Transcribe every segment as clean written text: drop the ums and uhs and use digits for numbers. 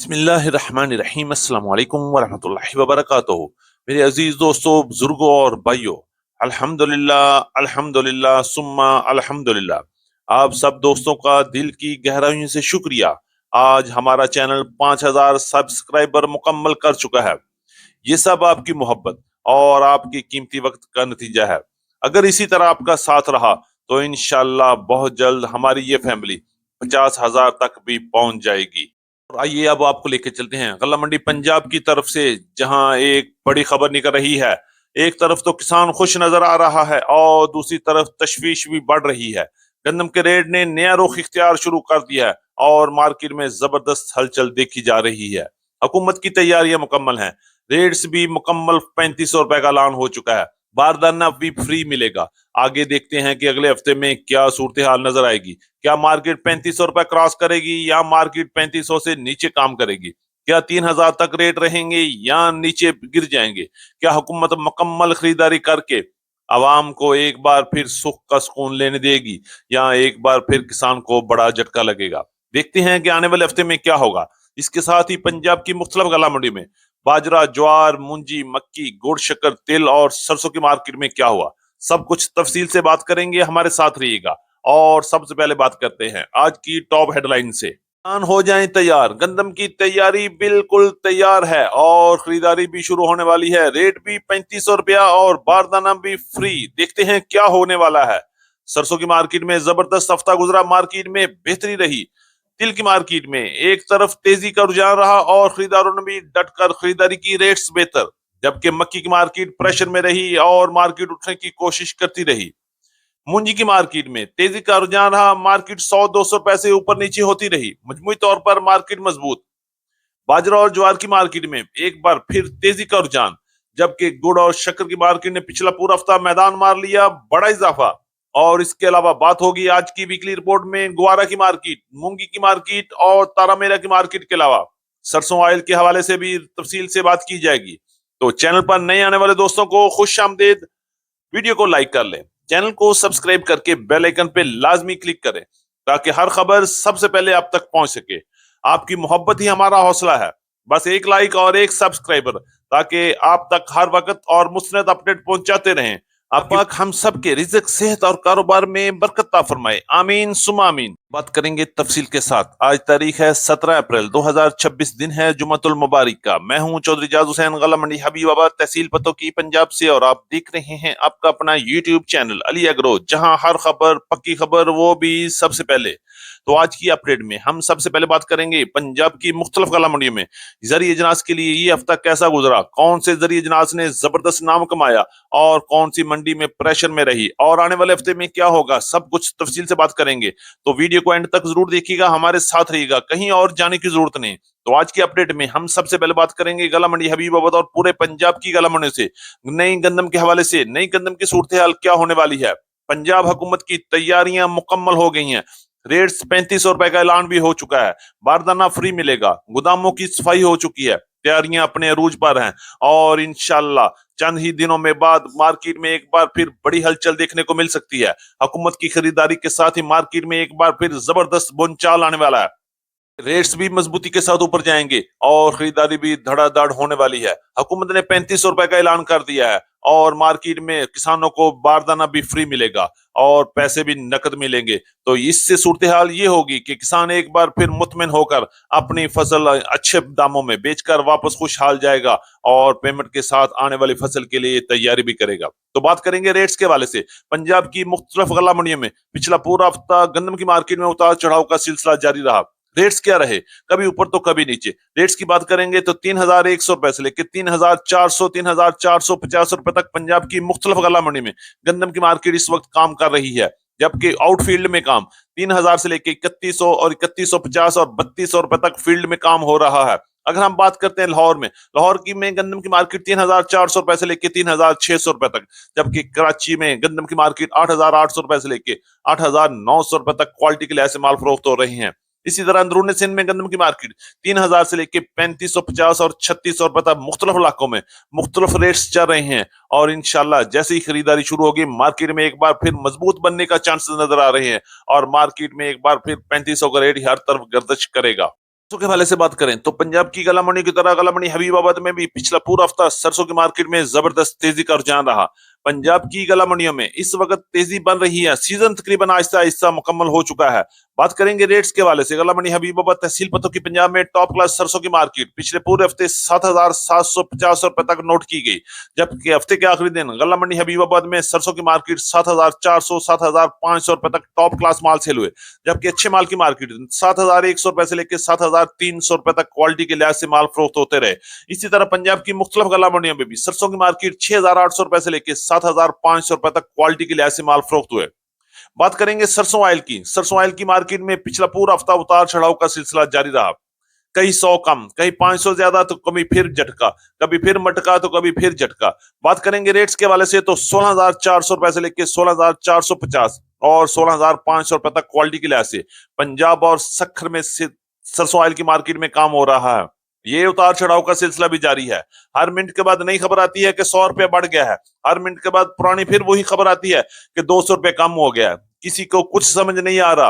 बिस्मिल्लाहिर्रहमानिर्रहीम अस्सलाम वालेकुम वरहमतुल्लाहि वबरकातुहू। मेरे अजीज दोस्तों, बुजुर्गों और भाइयों, अल्हम्दुलिल्लाह अल्हम्दुलिल्लाह सुम्मा अल्हम्दुलिल्लाह। आप सब दोस्तों का दिल की गहराइयों से शुक्रिया। आज हमारा चैनल 5000 सब्सक्राइबर मुकम्मल कर चुका है। ये सब आपकी मोहब्बत और आपकी कीमती वक्त का नतीजा है। अगर इसी तरह आपका साथ रहा तो इंशाल्लाह बहुत जल्द हमारी ये फैमिली 50,000 तक भी पहुंच जाएगी। और आइए अब आपको लेके चलते हैं गल्ला मंडी पंजाब की तरफ से, जहां एक बड़ी खबर निकल रही है। एक तरफ तो किसान खुश नजर आ रहा है और दूसरी तरफ तशवीश भी बढ़ रही है। गंदम के रेट ने नया रुख इख्तियार शुरू कर दिया है और मार्केट में जबरदस्त हलचल देखी जा रही है। हुकूमत की तैयारियां मुकम्मल हैं। रेट्स भी मुकम्मल 3500 रुपए का ऐलान हो चुका है। बारदाना भी फ्री मिलेगा। आगे देखते हैं कि अगले हफ्ते में क्या सूरत हाल नजर आएगी। क्या मार्केट 3500 रुपए क्रॉस करेगी या मार्केट 3500 से नीचे काम करेगी? क्या 3000 तक रेट रहेंगे या नीचे गिर जाएंगे? क्या हुकूमत मुकम्मल खरीदारी करके आवाम को एक बार फिर सुख का सुकून लेने देगी या एक बार फिर किसान को बड़ा झटका लगेगा? देखते हैं कि आने वाले हफ्ते में क्या होगा। इसके साथ ही पंजाब की मुख्तलिफ गला मंडी में बाजरा, ज्वार, मुंजी, मक्की, गुड़, शक्कर, तिल और सरसों की मार्केट में क्या हुआ, सब कुछ तफसील से बात करेंगे। हमारे साथ रहिएगा। और सबसे पहले बात करते हैं आज की टॉप हेडलाइन से। किसान हो जाएं तैयार। गंदम की तैयारी बिल्कुल तैयार है और खरीदारी भी शुरू होने वाली है। रेट भी 3500 रुपया और बारदाना भी फ्री। देखते हैं क्या होने वाला है। सरसों की मार्केट में जबरदस्त हफ्ता गुजरा। मार्केट में बेहतरी रही। तिल की मार्केट में एक तरफ तेजी का रुझान रहा और खरीदारों ने भी डटकर खरीदारी की। रेट्स बेहतर। जबकि मक्की की मार्केट प्रेशर में रही और मार्केट उठने की कोशिश करती रही। मुंजी की मार्केट में तेजी का रुझान रहा। मार्केट 100-200 रुपए से ऊपर नीचे होती रही। मजमूई तौर पर मार्केट मजबूत। बाजरा और ज्वार की मार्केट में एक बार फिर तेजी का रुझान। जबकि गुड़ और शक्कर की मार्केट ने पिछला पूरा हफ्ता मैदान मार लिया। बड़ा इजाफा। और इसके अलावा बात होगी आज की वीकली रिपोर्ट में ग्वारा की मार्केट, मूंगी की मार्केट और तारामीरा की मार्केट के अलावा सरसों ऑयल के हवाले से भी तफसील से बात की जाएगी। तो चैनल पर नए आने वाले दोस्तों को खुश आमदेद। वीडियो को लाइक कर लें। चैनल को सब्सक्राइब करके बेल आइकन पे लाजमी क्लिक करें ताकि हर खबर सबसे पहले आप तक पहुंच सके। आपकी मोहब्बत ही हमारा हौसला है। बस एक लाइक और एक सब्सक्राइबर, ताकि आप तक हर वक्त और मुस्नद अपडेट पहुंचाते रहें। आप पाक हम सब के रिज़्क, सेहत और कारोबार में बरकत अता फरमाए। आमीन सुमा आमीन। बात करेंगे तफसील के साथ। आज तारीख है 17 अप्रैल 2026, दिन है जुमतुल मुबारक का। मैं हूं चौधरी जाज हुसैन, गला मंडी हबीबाबाद, तहसील पतो की, पंजाब से, और आप देख रहे हैं आपका अपना यूट्यूब चैनल अली एग्रो, जहां हर खबर पक्की खबर, वो भी सबसे पहले। तो आज की अपडेट में हम सबसे पहले बात करेंगे पंजाब की मुख्तलिफ गला मंडियों में जरिए इजनास के लिए ये हफ्ता कैसा गुजरा, कौन से जरिए इजनास ने जबरदस्त नाम कमाया और कौन सी मंडी में प्रेशर में रही, और आने वाले हफ्ते में क्या होगा, सब कुछ तफसील से बात करेंगे। तो वीडियो को एंड तक जरूर देखिएगा, हमारे साथ रहिएगा, कहीं और जाने की जरूरत नहीं। तो आज की अपडेट में हम सबसे पहले बात करेंगे गला मंडी हबीबाबाद और पूरे पंजाब की गला मंडी से नई गंदम के हवाले से। नई गंदम की सूरत हाल क्या होने वाली है। पंजाब हुकूमत की तैयारियां मुकम्मल हो गई हैं। रेट्स 3500 रुपए का ऐलान भी हो चुका है। बारदाना फ्री मिलेगा। गोदामों की सफाई हो चुकी है। तैयारियां अपने अरूज पर हैं और इंशाल्लाह चंद ही दिनों में बाद मार्केट में एक बार फिर बड़ी हलचल देखने को मिल सकती है। हुकूमत की खरीदारी के साथ ही मार्केट में एक बार फिर जबरदस्त बोलचाल आने वाला है। रेट्स भी मजबूती के साथ ऊपर जाएंगे और खरीदारी भी धड़ाधड़ होने वाली है। हुकूमत ने 3500 रुपए का ऐलान कर दिया है और मार्केट में किसानों को बारदाना भी फ्री मिलेगा और पैसे भी नकद मिलेंगे। तो इससे सूरत हाल ये होगी कि किसान एक बार फिर मुतमिन होकर अपनी फसल अच्छे दामों में बेचकर वापस खुशहाल जाएगा और पेमेंट के साथ आने वाली फसल के लिए तैयारी भी करेगा। तो बात करेंगे रेट्स के वाले से। पंजाब की मुख्तलिफ गला मंडियों में पिछला पूरा हफ्ता गंदम की मार्केट में उतार चढ़ाव का सिलसिला जारी रहा। रेट्स क्या रहे, कभी ऊपर तो कभी नीचे। रेट्स की बात करेंगे तो 3100 रुपए से लेकर 3400, 3450 रुपए तक पंजाब की मुख्तलिफ गला मंडी में गंदम की मार्केट इस वक्त काम कर रही है। जबकि आउटफील्ड में काम 3000 से लेकर 3100 और 3150 और 3200 रुपए तक फील्ड में काम हो रहा है। अगर हम बात करते हैं लाहौर में, लाहौर की में गंदम की मार्केट 3400 रुपए से लेकर 3600 रुपए तक। जबकि कराची में गंदम की मार्केट 8800 रुपए से लेकर 8900 रुपए तक क्वालिटी के लिहाज से माल फरोख्त हो रही है। इसी तरह अंदरूनी सिंध में गंदम की मार्केट 3000 से लेकर 3550 और 3600 रुपए तक मुख्तलिफ इलाकों में मुख्तलिफ रेट्स चल रहे हैं। और इंशाल्लाह जैसे ही खरीदारी शुरू होगी मार्केट में एक बार फिर मजबूत बनने का चांसेस नजर आ रहे हैं और मार्केट में एक बार फिर 3500 का रेट हर तरफ गर्दिश करेगा। सरसों के हवाले से बात करें तो पंजाब की गलामंडी की तरह गलामंडी हबीबाबाद में भी पिछला पूरा हफ्ता सरसों की मार्केट में जबरदस्त तेजी का रुझान रहा। पंजाब की गला मंडियों में इस वक्त तेजी बन रही है, सीजन तकरीबन आहिस्ता आहिस्ता मुकम्मल हो चुका है। बात करेंगे रेट्स के हवाले से, गला मंडी हबीबाबाद तहसील पत्तों की पंजाब में टॉप क्लास सरसों की मार्केट पिछले पूरे हफ्ते 7,750 रुपए तक नोट की गई, जबकि हफ्ते के आखिरी दिन गला मंडी हबीबाबाद में सरसों की मार्केट 7,400 7,500 रुपए तक टॉप क्लास माल सेल हुए, जबकि अच्छे माल की मार्केट 7,100 रुपए से लेकर 7,300 रुपए तक क्वालिटी के लिहाज से माल फरोख्त होते रहे। इसी तरह पंजाब की मुख्तलिफ गला मंडियों में भी सरसों की मार्केट 6,800 रुपए से लेकर 7,500 रुपए तक क्वालिटी के लिहाज से माल फरोख्त हुए। बात करेंगे सरसों ऑयल की। सरसों ऑयल की मार्केट में पिछला पूरा हफ्ता उतार चढ़ाव का सिलसिला जारी रहा। कहीं 100 कम, कहीं 500 ज्यादा, तो कभी फिर झटका, कभी फिर मटका, तो कभी फिर झटका। बात करेंगे रेट्स के वाले से तो 16,400 रुपए से लेकर 16,450 और 16,500 रुपए तक क्वालिटी के लिहाज से पंजाब और सखर में से सरसों ऑयल की मार्केट में काम हो रहा है। ये उतार चढ़ाव का सिलसिला भी जारी है। हर मिनट के बाद नई खबर आती है कि 100 रुपए बढ़ गया है, हर मिनट के बाद पुरानी फिर वही खबर आती है कि 200 रुपए कम हो गया है। किसी को कुछ समझ नहीं आ रहा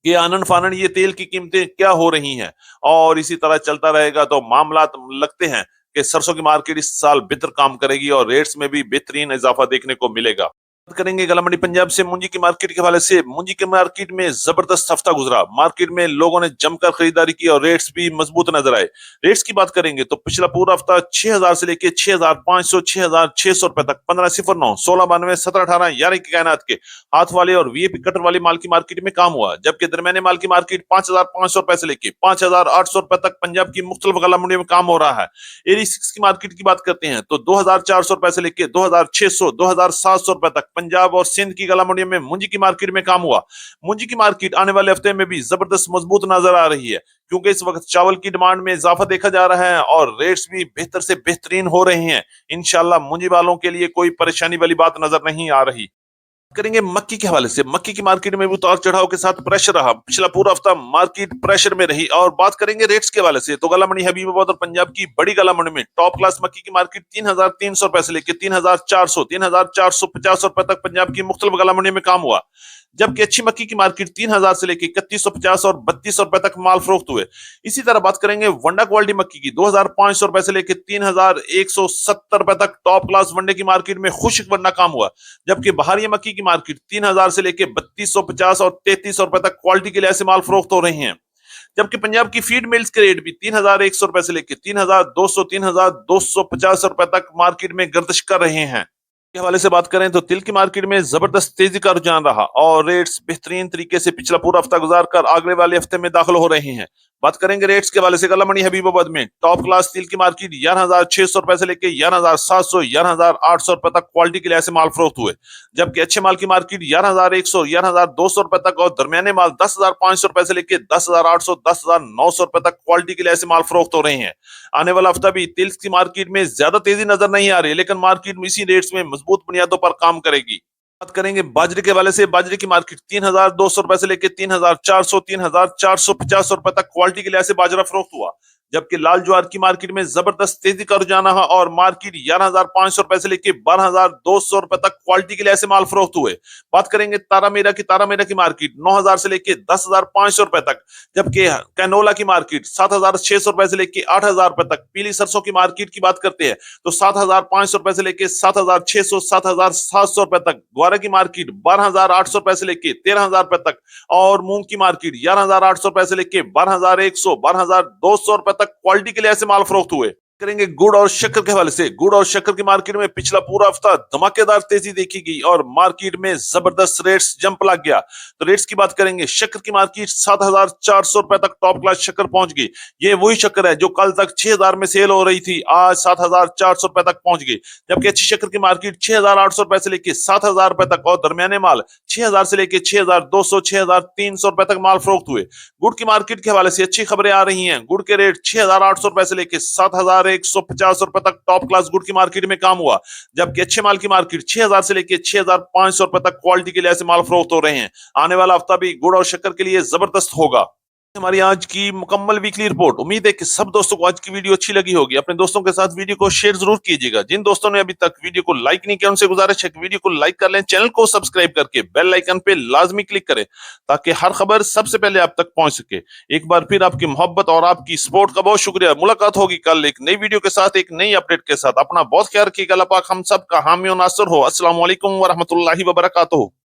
कि आनन फानन ये तेल की कीमतें क्या हो रही हैं। और इसी तरह चलता रहेगा तो मामला लगते हैं कि सरसों की मार्केट इस साल बेहतर काम करेगी और रेट्स में भी बेहतरीन इजाफा देखने को मिलेगा। बात करेंगे गला मंडी पंजाब से मुंजी की मार्केट के हवाले से। मुंजी की मार्केट में जबरदस्त हफ्ता गुजरा। मार्केट में लोगों ने जमकर खरीदारी की और रेट्स भी मजबूत नजर आए। रेट्स की बात करेंगे तो पिछला पूरा हफ्ता 6,000 से लेके 6,500 6,600 रुपए तक 1509 1692 1718 11 की कायनात के हाथ वाले और वीएपी कटर वाली माल की मार्केट में काम हुआ, जबकि दरमियाने माल की मार्केट 5,500 रुपए से लेके 5,800 रुपए तक पंजाब की मुख्तलिफ गला मंडियों में काम हो रहा है। एरी सिक्स की मार्केट की बात करते हैं तो 2,400 रुपए से लेके 2,600 2,700 रुपए तक पंजाब और सिंध की गला मंडियों में मुंजी की मार्केट में काम हुआ। मुंजी की मार्केट आने वाले हफ्ते में भी जबरदस्त मजबूत नजर आ रही है, क्योंकि इस वक्त चावल की डिमांड में इजाफा देखा जा रहा है और रेट्स भी बेहतर से बेहतरीन हो रहे हैं। इंशाल्लाह मुंजी वालों के लिए कोई परेशानी वाली बात नजर नहीं आ रही। करेंगे मक्की के हवाले से। मक्की की मार्केट में भी उतार चढ़ाव के साथ प्रेशर रहा। पिछला पूरा हफ्ता मार्केट प्रेशर में रही। और बात करेंगे रेट्स के हवाले से तो गला मंडी हबीबाबाद और पंजाब की बड़ी गला मंडी में टॉप क्लास मक्की की मार्केट 3,300 रुपए से लेकर 3,400 3,450 रुपए तक पंजाब की मुख्तलिफ गला मंडी में काम हुआ, जबकि अच्छी मक्की की मार्केट 3,000 से लेकर 3,150 और 3,200 रुपए तक माल फरोख्त हुए। इसी तरह बात करेंगे वंडा क्वालिटी मक्की की 2,500 रुपए से लेकर 3,170 रुपए तक टॉप क्लास वनडे की मार्केट में खुश्क वंडा काम हुआ, जबकि बहारिया मक्की की मार्केट 3,000 से लेकर 3,250 और 3,300 रुपए तक क्वालिटी के लिहाज से माल फरोख्त हो रहे हैं। जबकि पंजाब की फीड मिल्स के रेट भी 3,100 रुपए से लेकर 3,200 3,250 रुपए तक मार्केट में गर्दिश कर रहे हैं। के हवाले से बात करें तो तिल की मार्केट में जबरदस्त तेजी का रुझान रहा और रेट्स बेहतरीन तरीके से पिछला पूरा हफ्ता गुजार कर अगले वाले हफ्ते में दाखिल हो रहे हैं। बात करेंगे रेट्स के हवाले से गला मंडी हबीबाबाद में टॉप क्लास तिल की मार्केट 11,600 रुपए से लेकर 11,700 11,800 रुपए तक क्वालिटी के लिहाज से माल फरोख्त हुए, जबकि अच्छे माल की मार्केट 11,100 11,200 रुपए तक और दरमियाने माल 10,500 रुपए से लेकर 10,800 10,900 रुपए तक क्वालिटी के लिहाज से माल फरोख्त हो रहे हैं। आने वाला हफ्ता भी तिल की मार्केट में ज्यादा तेजी नजर नहीं आ रही, लेकिन मार्केट में इसी रेट्स में मजबूत बुनियादों पर काम करेगी। बात करेंगे बाजरे के हवाले से। बाजरे की मार्केट 3,200 रुपए से लेकर 3,400 3,450 रुपए तक क्वालिटी के लिहाज से बाजरा फरोख्त हुआ, जबकि लाल ज्वार की मार्केट में जबरदस्त तेजी का रुझान रहा और मार्केट 11,500 रुपए से लेकर 12,200 रुपए तक क्वालिटी के लिहाज से माल फरोख्त हुए। बात करेंगे तारा मीरा की मार्केट 9,000 से लेकर 10,500 रुपए तक, जबकि कैनोला की मार्केट 7,600 रुपए से लेकर 8,000 रुपए तक। पीली सरसों की मार्केट की बात करते हैं तो 7,500 रुपए से लेकर 7,600 7,700 रुपए तक। ग्वारा की मार्केट 12,800 रुपए से लेकर 13,000 रुपए तक और मूंग की मार्केट 11,800 रुपए से लेकर 12,100 12,200 रुपए तक क्वालिटी के लिहाज से माल फरोख्त हुए। करेंगे गुड़ और शक्कर के हवाले से। गुड़ और शक्कर की मार्केट में पिछला पूरा हफ्ता धमाकेदार तेजी देखी गई और मार्केट में जबरदस्त रेट्स जंप लग गया। तो रेट्स की बात करेंगे, शक्कर की मार्केट 7,400 रुपए तक टॉप क्लास शक्कर पहुंच गई। ये वही शक्कर है जो कल तक 6,000 में सेल हो रही थी, आज 7,400 रुपए तक पहुंच गई, जबकि अच्छी शक्कर की मार्केट 6,800 रुपए से लेकर 7,000 रुपए तक और दरमियाने माल 6,000 से लेकर 6,200 6,300 रुपए तक माल फरोख्त हुए। गुड़ की मार्केट के हवाले से अच्छी खबरें आ रही हैं। गुड़ के रेट 6,800 रुपए से लेकर 7,150 रुपए तक टॉप क्लास गुड़ की मार्केट में काम हुआ, जबकि अच्छे माल की मार्केट 6,000 से लेकर 6,500 रुपए तक क्वालिटी के लिहाज से माल फरोख्त हो रहे हैं। आने वाला हफ्ता भी गुड़ और शक्कर के लिए जबरदस्त होगा। हमारी आज की मुकम्मल वीकली रिपोर्ट। उम्मीद है कि सब दोस्तों को आज की वीडियो अच्छी लगी होगी। अपने दोस्तों के साथ वीडियो को शेयर जरूर कीजिएगा। जिन दोस्तों ने अभी तक वीडियो को लाइक नहीं किया उनसे गुजारिश है कि वीडियो को लाइक कर लें, चैनल को सब्सक्राइब करके बेल आइकन पे लाजमी क्लिक करें ताकि हर खबर सबसे पहले आप तक पहुंच सके। एक बार फिर आपकी मोहब्बत और आपकी सपोर्ट का बहुत शुक्रिया। मुलाकात होगी कल एक नई वीडियो के साथ, एक नई अपडेट के साथ। अपना बहुत ख्याल रखिएगा। अल्लाह पाक हम सब का हामी और नासर हो। अस्सलाम वालेकुम व रहमतुल्लाहि व बरकातहू।